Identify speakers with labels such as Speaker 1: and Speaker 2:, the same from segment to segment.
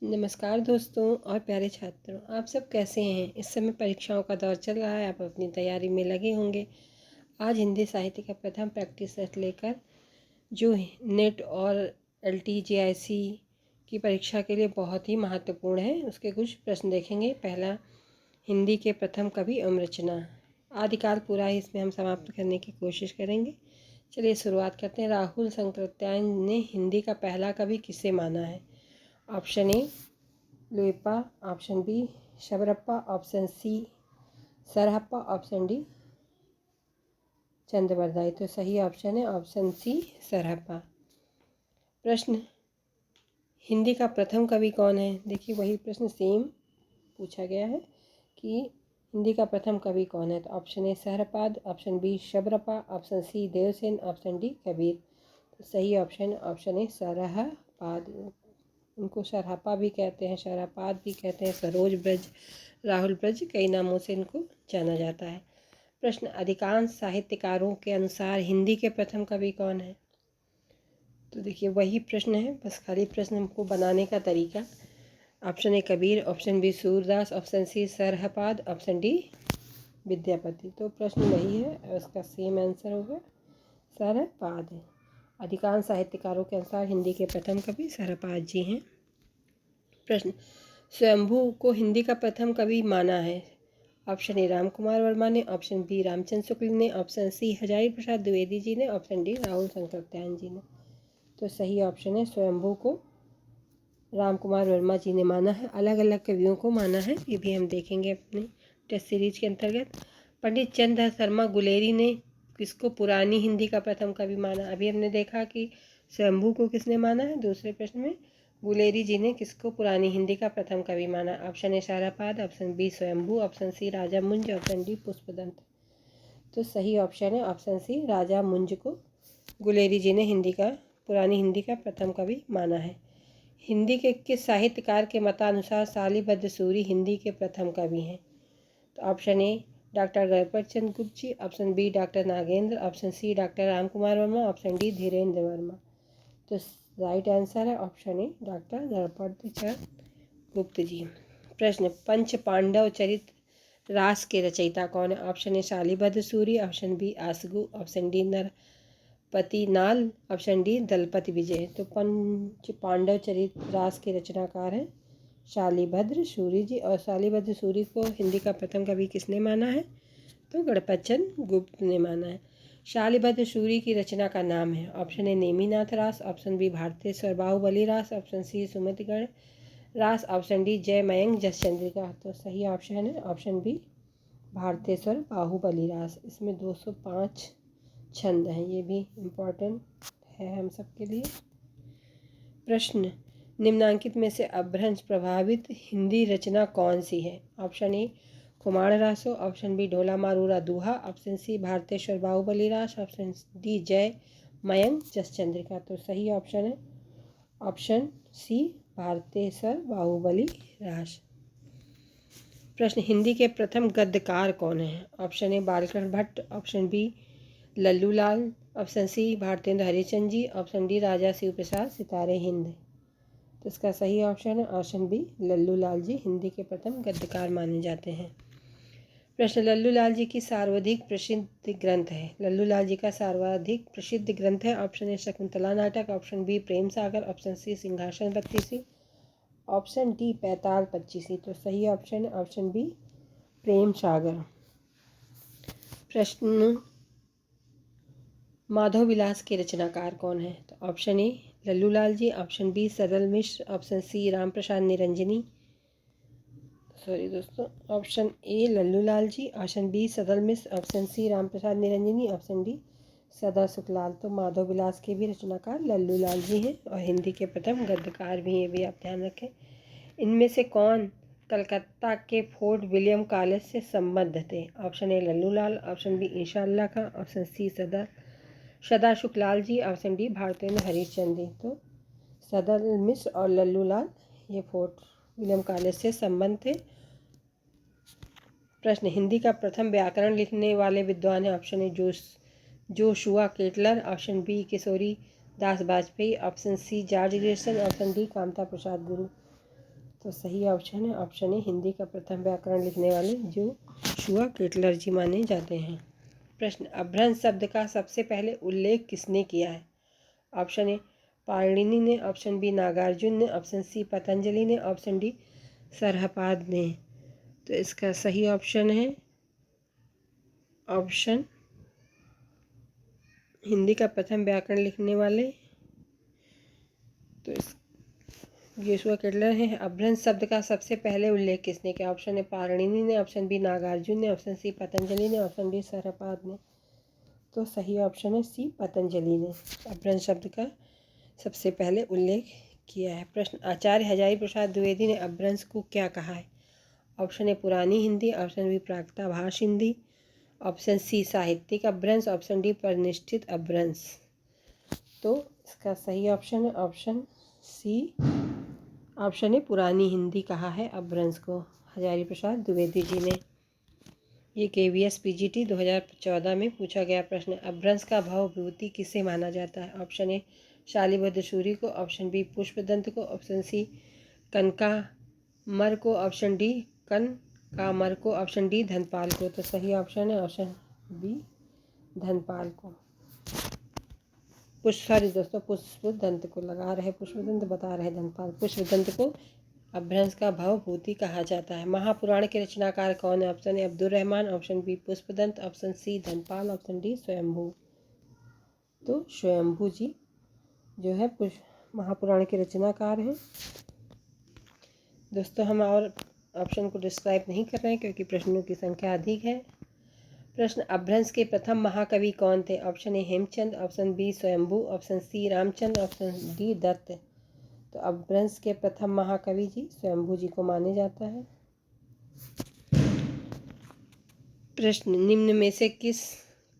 Speaker 1: नमस्कार दोस्तों और प्यारे छात्रों, आप सब कैसे हैं। इस समय परीक्षाओं का दौर चल रहा है, आप अपनी तैयारी में लगे होंगे। आज हिंदी साहित्य का प्रथम प्रैक्टिस सेट लेकर जो नेट और LTJIC की परीक्षा के लिए बहुत ही महत्वपूर्ण है, उसके कुछ प्रश्न देखेंगे। पहला, हिंदी के प्रथम कवि एवं रचना। आदिकाल पूरा ही इसमें हम समाप्त करने की कोशिश करेंगे। चलिए शुरुआत करते हैं। राहुल संकृत्यायन ने हिंदी का पहला कवि किसे माना है? Option A Luipa, option B Shabarappa, option C Sarahappa, option D Chandbardai. तो सही ऑप्शन है ऑप्शन सी सरहप्पा। प्रश्न, हिंदी का प्रथम कवि कौन है? देखिए वही प्रश्न सेम पूछा गया है कि हिंदी का प्रथम कवि कौन है। तो option A Sarahpad, option B Shabarappa, option C Devsen, option D Kabir. तो सही ऑप्शन ए सरहपाद। उनको सरहपा भी कहते हैं, शरहपाद भी कहते हैं, सरोज ब्रज, राहुल ब्रज, कई नामों से इनको जाना जाता है। प्रश्न, अधिकांश साहित्यकारों के अनुसार हिंदी के प्रथम कवि कौन है? तो देखिए वही प्रश्न है, बस खाली प्रश्न को बनाने का तरीका। Option A Kabir, option B Surdas, option C Sarahpad, option D Vidyapati. तो प्रश्न वही है, उसका सेम आंसर होगा सरहपाद है। अधिकांश साहित्यकारों के अनुसार हिंदी के प्रथम कवि सरहपाद जी हैं। प्रश्न, स्वयंभू को हिंदी का प्रथम कवि माना है? ऑप्शन ए राम कुमार वर्मा ने, ऑप्शन बी रामचंद्र शुक्ल ने, ऑप्शन सी हजारी प्रसाद द्विवेदी जी ने, ऑप्शन डी राहुल संकृत्यायन जी ने। तो सही ऑप्शन है स्वयंभू को राम कुमार वर्मा जी ने माना है। अलग अलग कवियों को माना है, ये भी हम देखेंगे अपने टेस्ट सीरीज के अंतर्गत। पंडित चंद्र शर्मा गुलेरी ने किसको पुरानी हिंदी का प्रथम कवि माना? अभी हमने देखा कि स्वयंभू को किसने माना है, दूसरे प्रश्न में गुलेरी जी ने किसको पुरानी हिंदी का प्रथम कवि माना? Option A शारापाद, option B Swayambhu, option सी राजा मुंज, ऑप्शन डी पुष्पदंत। तो सही ऑप्शन है ऑप्शन सी राजा मुंज को गुलेरी जी ने पुरानी हिंदी का प्रथम कवि माना है। हिंदी के किस साहित्यकार के मतानुसार सालीभद्र सूरी हिंदी के प्रथम कवि हैं? तो option A doctor Ganpat Chandra Gupt ji, option B doctor Nagendra, option C doctor Ram Kumar Varma, option D Dhirendra Varma. तो राइट आंसर है option A doctor Ganpat Chandra Gupt ji. प्रश्न, पंच पांडव चरित रास के रचयिता कौन है? Option A Shalibhadra Suri, option B Asgu, option D Narpati Nalh, option D दलपति विजय। तो पंच पांडव चरित रास के रचनाकार हैं शालीभद्र सूरी जी। और शालीभद्र सूरी को हिंदी का प्रथम कवि किसने माना है? तो गणपत चंद्र गुप्त ने माना है। शालीभद्र सूरी की रचना का नाम है? ऑप्शन ए नेमिनाथ रास, ऑप्शन बी भारतेश्वर बाहुबली रास, ऑप्शन सी सुमतिगढ़ रास, ऑप्शन डी जय मयंक जस चंद्रिका। तो सही ऑप्शन है ऑप्शन बी भारतेश्वर बाहुबली रास। इसमें 205 छंद हैं, ये भी इम्पोर्टेंट है हम सबके लिए। प्रश्न, निम्नांकित में से अपभ्रंश प्रभावित हिंदी रचना कौन सी है? Option A Kumar Raso, option B Dhola Marura Duha, option सी भारतेश्वर बाहुबली रास, ऑप्शन डी जय मयंक जस चंद्रिका। तो सही ऑप्शन है ऑप्शन सी भारतेश्वर बाहुबली रास। प्रश्न, हिंदी के प्रथम गद्यकार कौन है? Option A Balkrishna Bhatt, option B Lallu Lal, option C Bharatendra Harishchandra ji, option D Raja Shiv Prasad Sitare Hind. तो इसका सही ऑप्शन है ऑप्शन बी लल्लू लाल जी हिंदी के प्रथम गद्यकार माने जाते हैं। प्रश्न, लल्लू लाल जी की सर्वाधिक प्रसिद्ध ग्रंथ है? लल्लू लाल जी का सर्वाधिक प्रसिद्ध ग्रंथ है ऑप्शन ए शकुंतला नाटक, option B Prem Sagar, option C सिंहासन बत्तीसी, ऑप्शन डी पैताल पच्चीसी। तो सही ऑप्शन है ऑप्शन बी प्रेम सागर। प्रश्न, माधव विलास के रचनाकार कौन है? तो option A Lallu Lal ji, option B Saral Mishra, option C Ram Prasad Niranjani, sorry दोस्तों, option A Lallu Lal ji, option B Sadal Mishra, option C Ram Prasad Niranjani, option D Sada Sukhlal. तो माधव विलास के भी रचनाकार लल्लू लाल जी हैं और हिंदी के प्रथम गद्यकार भी हैं, भी आप ध्यान रखें। इनमें से कौन कलकत्ता के फोर्ट विलियम कॉलेज से संबद्ध थे? Option A Lallu Lal, option B Inshallah Khan, option C Sada Sukhlal ji, option D Bharatendra Harishchandra ji. तो सदल मिश्र और लल्लू लाल ये फोर्ट विलियम कॉलेज से संबंध थे। प्रश्न, हिंदी का प्रथम व्याकरण लिखने वाले विद्वान हैं? Option A Joshua Ketelaar, option B Kishori Das Vajpeyi, option C George Grierson, option D Kamta Prasad Guru. तो सही ऑप्शन है ऑप्शन ए, हिंदी का प्रथम व्याकरण लिखने वाले जोशुआ केटलर जी माने जाते हैं। प्रश्न, अभ्रंश शब्द का सबसे पहले उल्लेख किसने किया है? ऑप्शन ए पाणिनि ने, ऑप्शन बी नागार्जुन ने, ऑप्शन सी पतंजलि ने, ऑप्शन डी सरहपाद ने। तो इसका सही ऑप्शन है ऑप्शन हिंदी का प्रथम व्याकरण लिखने वाले तो इस जोशुआ केटलर है। अभ्रंश शब्द का सबसे पहले उल्लेख किसने किया? ऑप्शन ए पाणिनि ने, ऑप्शन बी नागार्जुन ने, ऑप्शन सी पतंजलि ने, ऑप्शन डी सरहपाद ने। तो सही ऑप्शन है सी पतंजलि ने अभ्रंश शब्द का सबसे पहले उल्लेख किया है। प्रश्न, आचार्य हजारी प्रसाद द्विवेदी ने अभ्रंश को क्या कहा है? ऑप्शन ए पुरानी हिंदी, ऑप्शन बी प्राकृतभाष हिंदी, ऑप्शन सी साहित्यिक अभ्रंश, ऑप्शन डी परिनिष्ठित अभ्रंश। तो इसका सही ऑप्शन है ऑप्शन सी, ऑप्शन ए पुरानी हिंदी कहा है अभ्रंश को हजारी प्रसाद द्विवेदी जी ने। ये KVS PGT 2014 में पूछा गया प्रश्न। अभ्रंश का भवभूति किसे माना जाता है? ऑप्शन ए शालिभद्र सूरि को, ऑप्शन बी पुष्पदंत को, ऑप्शन सी कनकामर को, ऑप्शन डी कनकामर को, ऑप्शन डी धनपाल को। तो सही ऑप्शन है ऑप्शन बी धनपाल को। पुष्पदंत को लगा रहे पुष्पदंत, बता रहे धनपाल। पुष्पदंत को अभ्रंश का भवभूति कहा जाता है। महापुराण के रचनाकार कौन है? Option A Abdul Rahman, option B Pushpadant, option C Dhanpal, option D Swayambhu. तो स्वयंभू जी जो है महापुराण के रचनाकार हैं। दोस्तों हम और ऑप्शन को डिस्क्राइब नहीं कर रहे हैं क्योंकि प्रश्नों की संख्या अधिक है। प्रश्न, अभ्रंश के प्रथम महाकवि कौन थे? Option A Hemchand, option B Swayambhu, option C Ramchandra, option D Datt. तो अभ्रंश के प्रथम महाकवि जी स्वयंभू जी को माने जाता है। प्रश्न, निम्न में से किस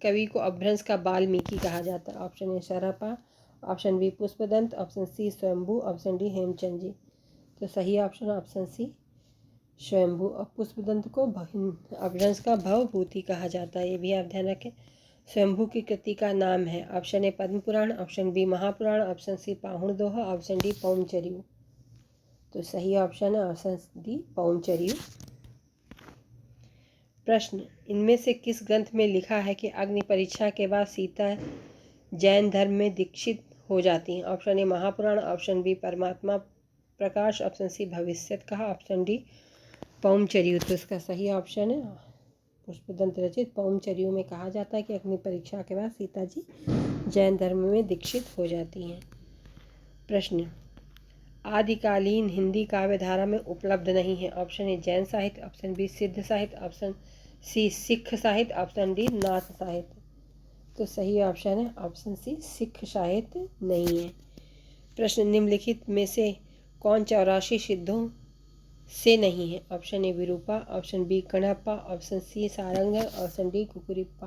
Speaker 1: कवि को अभ्रंश का वाल्मीकि कहा जाता है? Option A Sarahapa, option B Pushpadant, option C Swayambhu, option D Hemchand जी। तो सही ऑप्शन ऑप्शन सी स्वयंभू। और पुष्पदंत को अभ्रंश का भवभूति कहा जाता है, ये भी आप ध्यान रखें। स्वयंभू की कृति का नाम है option A Padma Puran, option B Mahapuran, option C Pahun Doha, option D Paumchariu. तो सही ऑप्शन है ऑप्शन डी पौंचर्यू। प्रश्न, इनमें से किस ग्रंथ में लिखा है कि अग्नि परीक्षा के बाद सीता जैन धर्म में दीक्षित हो जाती हैं? Option A Mahapuran, option B Parmatma Prakash, option C भविष्यत कहा, ऑप्शन डी पौंचर्यू। तो इसका सही ऑप्शन है पुष्पदंत रचित पौंचर्यू में कहा जाता है कि अग्नि परीक्षा के बाद सीता जी जैन धर्म में दीक्षित हो जाती हैं। प्रश्न, आदिकालीन हिंदी काव्य धारा में उपलब्ध नहीं है? ऑप्शन ए जैन साहित्य, ऑप्शन बी सिद्ध साहित्य, ऑप्शन सी सिख साहित्य, ऑप्शन डी नाथ साहित्य। तो सही ऑप्शन है ऑप्शन सी सिख साहित्य नहीं है। प्रश्न, निम्नलिखित में से कौन 84 सिद्धों से नहीं है? Option A Virupa, option B Kanappa, option C Sarangdhar, option D Kukkuripa.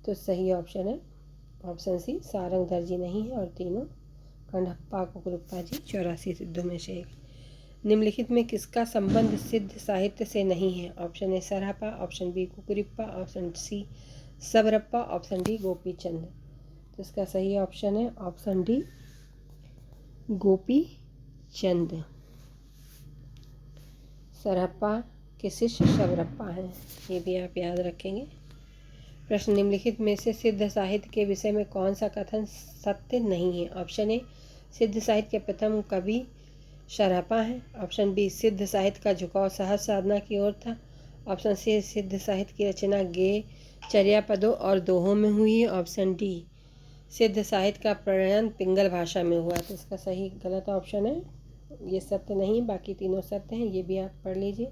Speaker 1: तो सही ऑप्शन है ऑप्शन सी सारंगधर जी नहीं है और तीनों कणप्पा कुकुरिप्पा जी 84 सिद्धों में से एक। निम्नलिखित में किसका संबंध सिद्ध साहित्य से नहीं है? Option A Sarahapa, option B Kukkuripa, option C Sabarappa, option D Gopichand. तो इसका सही ऑप्शन है ऑप्शन डी गोपीचंद। सरहप्पा के शिष्य सबरप्पा हैं, ये भी आप याद रखेंगे। प्रश्न, निम्नलिखित में से सिद्ध साहित्य के विषय में कौन सा कथन सत्य नहीं है? ऑप्शन ए सिद्ध साहित्य के प्रथम कवि सरहप्पा हैं, ऑप्शन बी सिद्ध साहित्य का झुकाव सहज साधना की ओर था, ऑप्शन सी सिद्ध साहित्य की रचना गेय चर्यापदों और दोहों में हुई है, ऑप्शन डी सिद्ध साहित्य का प्रणयन पिंगल भाषा में हुआ। तो इसका सही गलत ऑप्शन है ये सत्य नहीं, बाकी तीनों सत्य हैं, ये भी आप पढ़ लीजिए।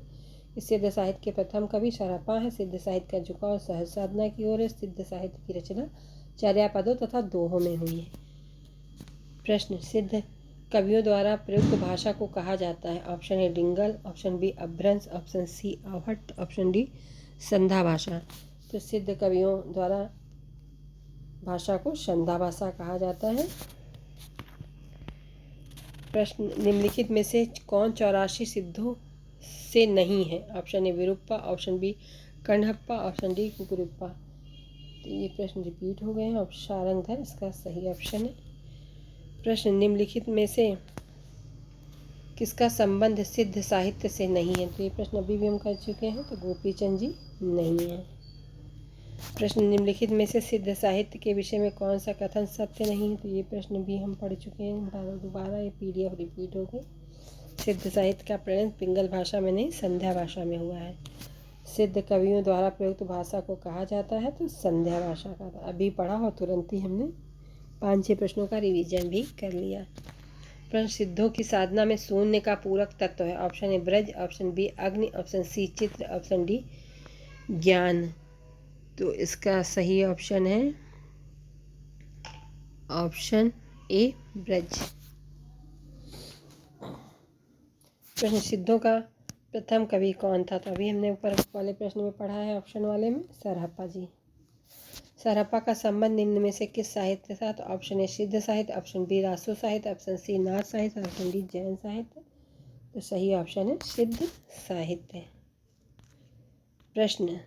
Speaker 1: इस सिद्ध साहित्य के प्रथम कवि सरहप्पा है, सिद्ध साहित्य का झुकाव सहज साधना की ओर है, सिद्ध साहित्य की रचना चर्यापदों तथा दोहों में हुई है। प्रश्न, सिद्ध कवियों द्वारा प्रयुक्त भाषा को कहा जाता है? Option A Dingal, option B Apabhramsha, option C आहट, ऑप्शन डी संधा भाषा। तो सिद्ध कवियों द्वारा भाषा को संधा भाषा कहा जाता है। प्रश्न, निम्नलिखित में से कौन 84 सिद्धों से नहीं है? Option A Virupa, option B Kanappa, option D Kukkuripa. तो ये प्रश्न रिपीट हो गए हैं और सारंगधर इसका सही ऑप्शन है। प्रश्न, निम्नलिखित में से किसका संबंध सिद्ध साहित्य से नहीं है? तो ये प्रश्न अभी भी हम कर चुके हैं, तो गोपी चंद जी नहीं है। प्रश्न निम्नलिखित में से सिद्ध साहित्य के विषय में कौन सा कथन सत्य नहीं है? तो ये प्रश्न भी हम पढ़ चुके हैं, दोबारा ये PDF रिपीट हो गई। सिद्ध साहित्य का प्रयोग पिंगल भाषा में नहीं, संध्या भाषा में हुआ है। सिद्ध कवियों द्वारा प्रयुक्त भाषा को कहा जाता है, तो संध्या भाषा का। अभी पढ़ा और तुरंत ही हमने 5-6 प्रश्नों का रिवीजन भी कर लिया। प्रश्न सिद्धों की साधना में शून्य का पूरक तत्व है। ऑप्शन ए ब्रज, ऑप्शन बी अग्नि, ऑप्शन सी चित्र, ऑप्शन डी ज्ञान। तो इसका सही ऑप्शन है ऑप्शन ए ब्रज। प्रश्न सिद्धों का प्रथम कवि कौन था? तो अभी हमने ऊपर वाले प्रश्न में पढ़ा है, ऑप्शन वाले में सरहप्पा जी। सरहप्पा का संबंध निम्न में से किस साहित्य के साथ? ऑप्शन ए सिद्ध साहित्य, ऑप्शन बी रासो साहित्य, ऑप्शन सी नाथ साहित्य, ऑप्शन डी जैन साहित्य। तो सही ऑप्शन है सिद्ध साहित्य। प्रश्न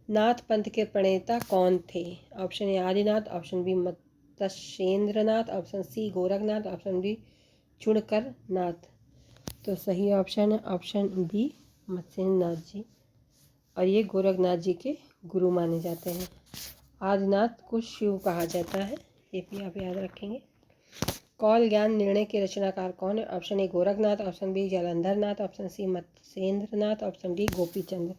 Speaker 1: नाथ पंथ के प्रणेता कौन थे? Option A Adinath, option B Matsyendranath, option C Gorakhnath, option D Chudkar Nath. तो सही ऑप्शन है ऑप्शन बी मत्स्येंद्रनाथ जी, और ये गोरखनाथ जी के गुरु माने जाते हैं। आदिनाथ को शिव कहा जाता है, ये भी आप याद रखेंगे। कौल ज्ञान निर्णय के रचनाकार कौन है? Option A Gorakhnath, option B Jalandharnath, option C Matsyendranath, option D Gopichand.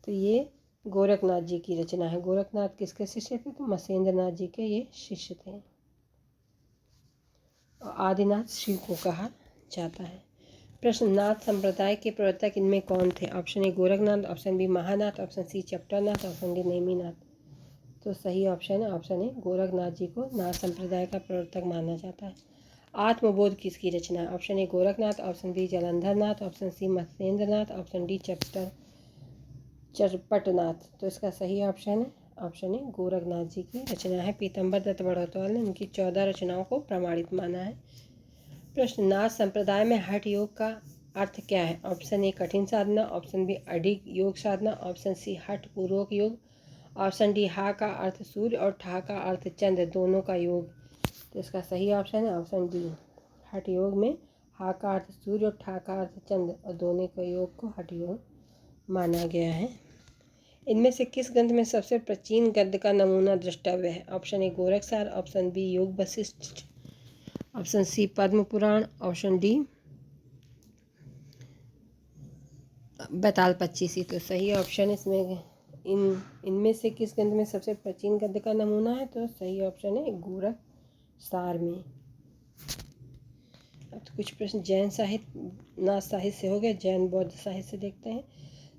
Speaker 1: तो ये गोरखनाथ जी की रचना है। गोरखनाथ किसके शिष्य थे? तो मत्स्येंद्रनाथ जी के ये शिष्य थे। और आदिनाथ शिव को कहा जाता है। प्रश्न नाथ संप्रदाय के प्रवर्तक इनमें कौन थे? Option A Gorakhnath, option B Mahanath, option C Chaptanath, option D Neminath. तो सही ऑप्शन है ऑप्शन ए गोरखनाथ जी को नाथ संप्रदाय का प्रवर्तक माना जाता है। आत्मबोध किसकी रचना है? Option A Gorakhnath, option B Jalandharnath, option C Matsyendranath, option D Charpatnath. तो इसका सही ऑप्शन है ऑप्शन ए गोरखनाथ जी की रचना है। पीतम्बर दत्त बड़ौतवाल ने उनकी 14 रचनाओं को प्रमाणित माना है। प्रश्न नाथ संप्रदाय में हठ योग का अर्थ क्या है? ऑप्शन ए कठिन साधना, ऑप्शन बी अडिग योग साधना, ऑप्शन सी हठ पूर्वक योग, ऑप्शन डी हा का अर्थ सूर्य और ठा का अर्थ चंद्र दोनों का योग। तो इसका सही ऑप्शन है ऑप्शन डी। हठ योग में हा का अर्थ सूर्य और ठा का अर्थ चंद्र और दोनों के योग को हठ योग माना गया है। इनमें से किस ग्रंथ में सबसे प्राचीन गद्य का नमूना द्रष्टव्य है? ऑप्शन ए गोरखसार, ऑप्शन बी योग वशिष्ठ, ऑप्शन सी पद्म पुराण, ऑप्शन डी बैताल 25। तो सही ऑप्शन इसमें इनमें से किस ग्रंथ में सबसे प्राचीन गद्य का नमूना है? तो सही ऑप्शन है गोरखसार में। अब तो कुछ प्रश्न जैन साहित्य नाथ साहित्य से हो गए, जैन बौद्ध साहित्य से देखते हैं।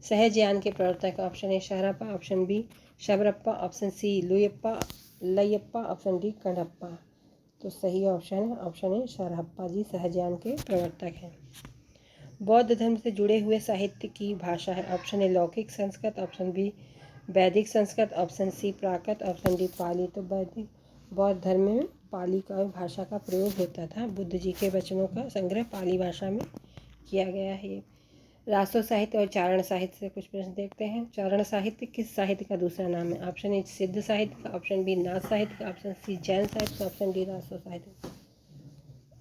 Speaker 1: सहज ज्ञान के प्रवर्तक option A Saharappa, option B Shabarappa, option C Layappa, option D Kanappa. तो सही ऑप्शन है ऑप्शन ए शहरप्पा जी सहज ज्ञान के प्रवर्तक हैं। बौद्ध धर्म से जुड़े हुए साहित्य की भाषा है? ऑप्शन ए लौकिक संस्कृत, ऑप्शन बी वैदिक संस्कृत, ऑप्शन सी प्राकृत, ऑप्शन डी पाली। तो वैदिक बौद्ध धर्म में पाली का भाषा का प्रयोग होता था। बुद्ध जी के वचनों का संग्रह पाली भाषा में किया गया है। रासो साहित्य और चारण साहित्य से कुछ प्रश्न देखते हैं। चारण साहित्य किस साहित्य का दूसरा नाम है? ऑप्शन ए सिद्ध साहित्य का, ऑप्शन बी नाथ साहित्य का, ऑप्शन सी जैन साहित्य का, ऑप्शन डी रासो साहित्य।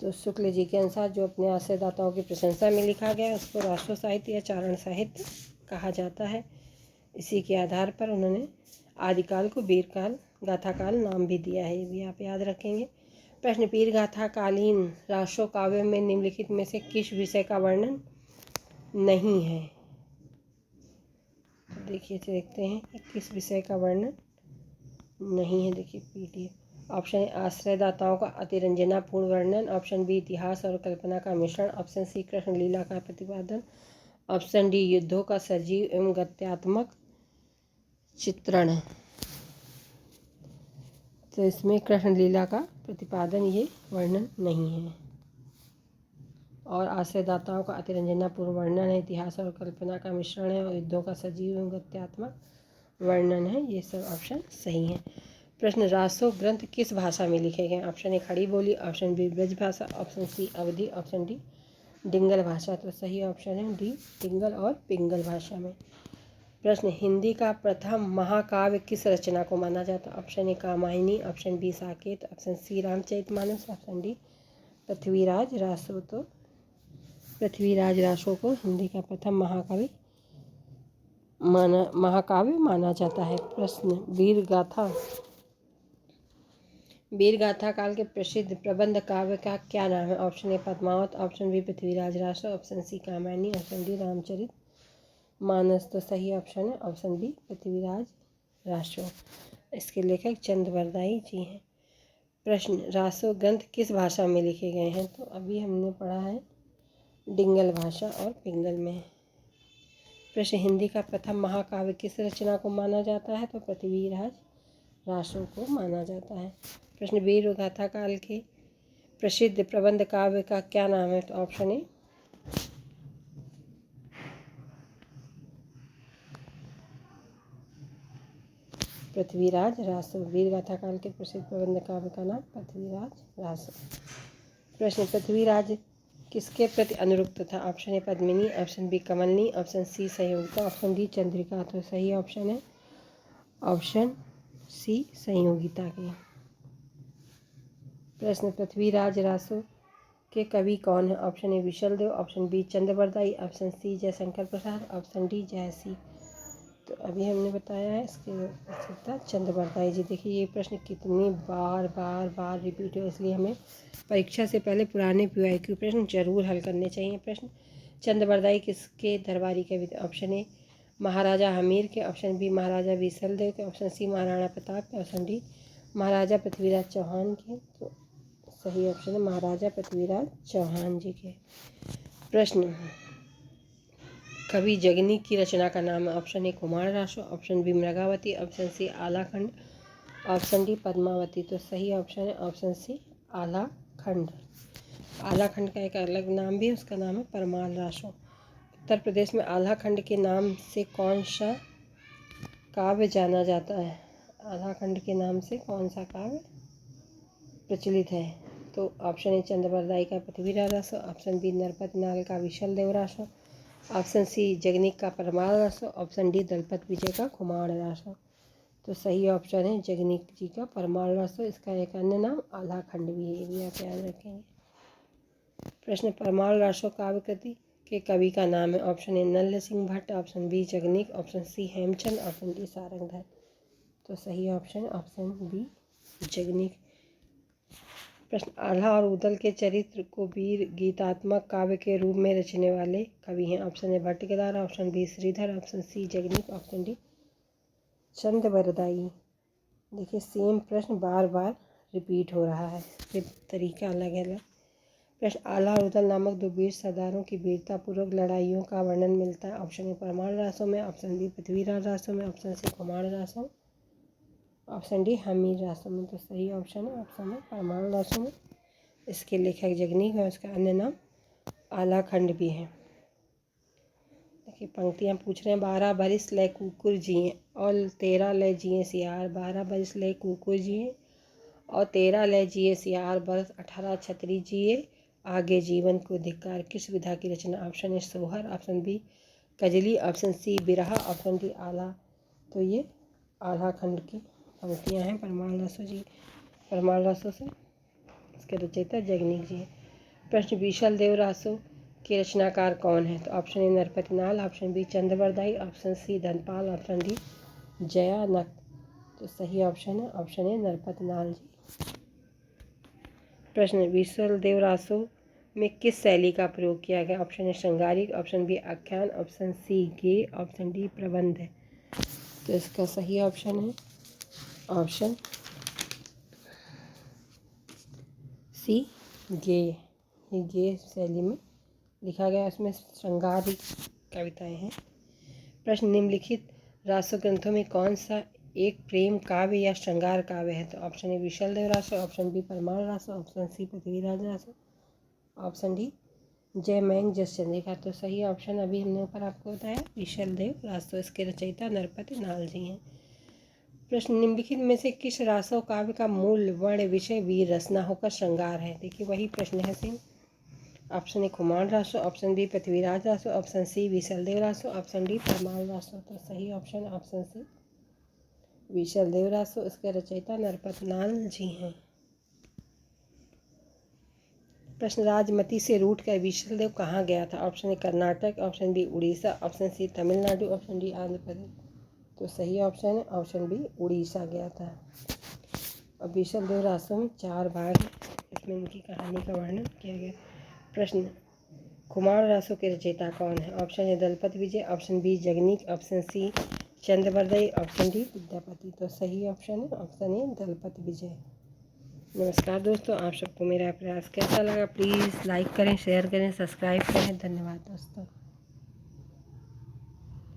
Speaker 1: तो शुक्ल जी के अनुसार जो अपने आश्रयदाताओं की प्रशंसा में लिखा गया है उसको रासो साहित्य या चारण साहित्य कहा जाता है। इसी के आधार पर उन्होंने आदिकाल को वीरकाल गाथाकाल नाम भी दिया है, ये भी आप याद रखेंगे। प्रश्न पीर गाथाकालीन रासो काव्य में निम्नलिखित में से किस विषय का वर्णन नहीं है? तो देखिए देखते हैं कि किस विषय का वर्णन नहीं है। देखिए PDF ऑप्शन ए आश्रयदाताओं का अतिरंजनापूर्ण वर्णन, ऑप्शन बी इतिहास और कल्पना का मिश्रण, ऑप्शन सी कृष्ण लीला का प्रतिपादन, ऑप्शन डी युद्धों का सजीव एवं गत्यात्मक चित्रण। तो इसमें कृष्ण लीला का प्रतिपादन ये वर्णन नहीं है। और आश्रयदाताओं का अतिरंजनापूर्ण वर्णन है, इतिहास और कल्पना का मिश्रण है और युद्धों का सजीव एवं गत्यात्मक वर्णन है। ये सब ऑप्शन सही हैं। प्रश्न रासो ग्रंथ किस भाषा में लिखे गए? ऑप्शन ए खड़ी बोली, ऑप्शन बी ब्रज भाषा, ऑप्शन सी अवधी, ऑप्शन डी डिंगल भाषा। तो सही ऑप्शन है डी डिंगल और पिंगल भाषा में। प्रश्न हिंदी का प्रथम महाकाव्य किस रचना को माना जाता है? Option A Kamayani, option B Saket, option C Ramcharitmanas, option D Prithviraj Raso. तो पृथ्वीराज रासो को हिंदी का प्रथम महाकाव्य माना जाता है। प्रश्न, वीर गाथा काल के प्रसिद्ध प्रबंध काव्य का क्या नाम है? Option A Padmavat, option B Prithviraj Raso, option C Kamayani, option D Ramcharit Manas. तो सही ऑप्शन है ऑप्शन बी पृथ्वीराज रासो। इसके लेखक चंद्रवरदाई जी हैं। प्रश्न, रासो ग्रंथ किस भाषा में लिखे गए हैं? तो अभी हमने पढ़ा है डिंगल भाषा और पिंगल में। प्रश्न, हिंदी का प्रथम महाकाव्य किस रचना को माना जाता है? तो पृथ्वीराज रासो को माना जाता है। प्रश्न, वीर गाथा काल के प्रसिद्ध प्रबंध काव्य का क्या नाम है? तो ऑप्शन ए पृथ्वीराज रासो। वीर गाथा काल के प्रसिद्ध प्रबंध काव्य का नाम पृथ्वीराज रासो। प्रश्न, पृथ्वीराज किसके प्रति अनुरक्त था? Option A Padmini, option B Kamalni, option C Sanyogita, option D Chandrika. तो सही ऑप्शन है ऑप्शन सी संयोगिता की। प्रश्न, पृथ्वीराज रासो के कवि कौन है? Option A Vishaldev, option B Chandbardai, option C Jaishankar Prasad, option D Jayasi. तो अभी हमने बताया है इसके उत्तर चंद्रवरदाई जी। देखिए ये प्रश्न कितनी बार रिपीट हुआ, इसलिए हमें परीक्षा से पहले पुराने PYQ प्रश्न जरूर हल करने चाहिए। प्रश्न, चंद्रवरदाई किसके दरबारी कवि थे? ऑप्शन ए महाराजा हमीर के, ऑप्शन बी महाराजा विशलदेव के, ऑप्शन सी महाराणा प्रताप के, ऑप्शन डी महाराजा पृथ्वीराज चौहान के। तो सही ऑप्शन है महाराजा पृथ्वीराज चौहान जी के। प्रश्न, कवि जगनी की रचना का नाम है? Option A Kumar Raso, option B Mrigavati, option C Alhakhand, option D Padmavati. तो सही ऑप्शन है ऑप्शन सी आलाखंड। आलाखंड का एक अलग नाम भी है, उसका नाम है परमाल रासो। उत्तर प्रदेश में आलाखंड के नाम से कौन सा काव्य जाना जाता है? आलाखंड के नाम से कौन सा काव्य प्रचलित है? तो ऑप्शन ए चंद्रवरदाई का पृथ्वीराज रासो, ऑप्शन बी नरपत नाल का विशलदेव रासो, ऑप्शन सी जगनिक का परमाल रासो, ऑप्शन डी दलपत विजय का कुमार रासो। तो सही ऑप्शन है जगनिक जी का परमाल रासो। इसका एक अन्य नाम आलाखंड भी है, ये भी आप याद रखेंगे। प्रश्न, परमाल रासो काव्य कृति के कवि का नाम है? Option A Nalla Singh Bhatt, option B Jagnik, option C Hemchand, option D Sarangdhar. तो सही ऑप्शन ऑप्शन बी जगनिक। प्रश्न, आल्हा और उदल के चरित्र को वीर गीतात्मक काव्य के रूप में रचने वाले कवि हैं? Option A Bhatt Kedar, option B Shridhar, option C Jagnik, option D Chandvardai. देखिए सेम प्रश्न बार रिपीट हो रहा है, फिर तरीका अलग अलग। प्रश्न, आल्हा और उदल नामक दो वीर सरदारों की वीरतापूर्वक लड़ाइयों का वर्णन मिलता है? ऑप्शन ए परमाल रासो में, ऑप्शन बी पृथ्वीराज रासो में, option C Kumar Raso, option D Hamir Raso में। तो सही ऑप्शन है ऑप्शन है परमाल रासो में। इसके लेखक जगनिक है, उसका अन्य नाम आलाखंड भी है। देखिए पंक्तियाँ पूछ रहे हैं, 12 बरिस लय कुकुर जिए और 13 लय जिए सियार, 12 बरिस लय कुकुर जिए और 13 लय जिए सियार, बरस 18 छतरी जिए आगे जीवन को धिक्कार। किस विधा की रचना? ऑप्शन ए सोहर, ऑप्शन बी कजली, ऑप्शन सी बिरहा, ऑप्शन डी आला। तो ये आलाखंड की पंक्तियाँ हैं परमाल रासो जी, परमाल रासो से। इसके रचयिता जगनिक जी हैं। प्रश्न, विशलदेव रासो के रचनाकार कौन है? तो option A Narpat Nalh, option B Chandbardai, option C Dhanpal, option D Jayanak. तो सही ऑप्शन है ऑप्शन ए नरपत नाल जी। प्रश्न, विशलदेव रासो में किस शैली का प्रयोग किया गया? ऑप्शन ए श्रृंगारिक, ऑप्शन बी आख्यान, ऑप्शन सी गे, ऑप्शन डी प्रबंध है। तो इसका सही ऑप्शन है ऑप्शन सी गे। ये गे शैली में लिखा गया, उसमें श्रृंगारिक कविताएं हैं। प्रश्न, निम्नलिखित रासो ग्रंथों में कौन सा एक प्रेम काव्य या श्रृंगार काव्य है? तो option A Vishaldev Raso, option B Parmal Raso, option C Prithviraj Raso, option D Jaymayank Jas Chandrika. तो सही ऑप्शन अभी हमने ऊपर आपको बताया विशलदेव रासो। इसके रचयिता नरपत नाल जी हैं। प्रश्न, निम्नलिखित में से किस रासो काव्य का मूल वर्ण विषय वीर रसना होकर श्रृंगार है? देखिए वही प्रश्न है same. Option A Kumar Raso, option B Prithviraj Raso, option C Vishaldev Raso, option D Parmal Raso. तो सही option option C Vishaldev Raso. इसके रचयिता नरपत नाल जी हैं। प्रश्न, राजमती से रूठ कर विशल देव कहाँ गया था? Option A Karnataka, option B Orissa, option C Tamil Nadu, option D Andhra Pradesh. तो सही ऑप्शन है ऑप्शन बी, उड़ीसा गया था। और विशल देव रासम 4 भाग इसमें इनकी कहानी का वर्णन किया गया। प्रश्न, कुमार रासो के रचयिता कौन है? Option A Dalpat Vijay, option B Jagnik, option C Chandbardai, option D Vidyapati. तो सही ऑप्शन है ऑप्शन ए दलपत विजय। नमस्कार दोस्तों, आप सबको मेरा प्रयास कैसा लगा? प्लीज़ लाइक करें, शेयर करें, सब्सक्राइब करें। धन्यवाद दोस्तों।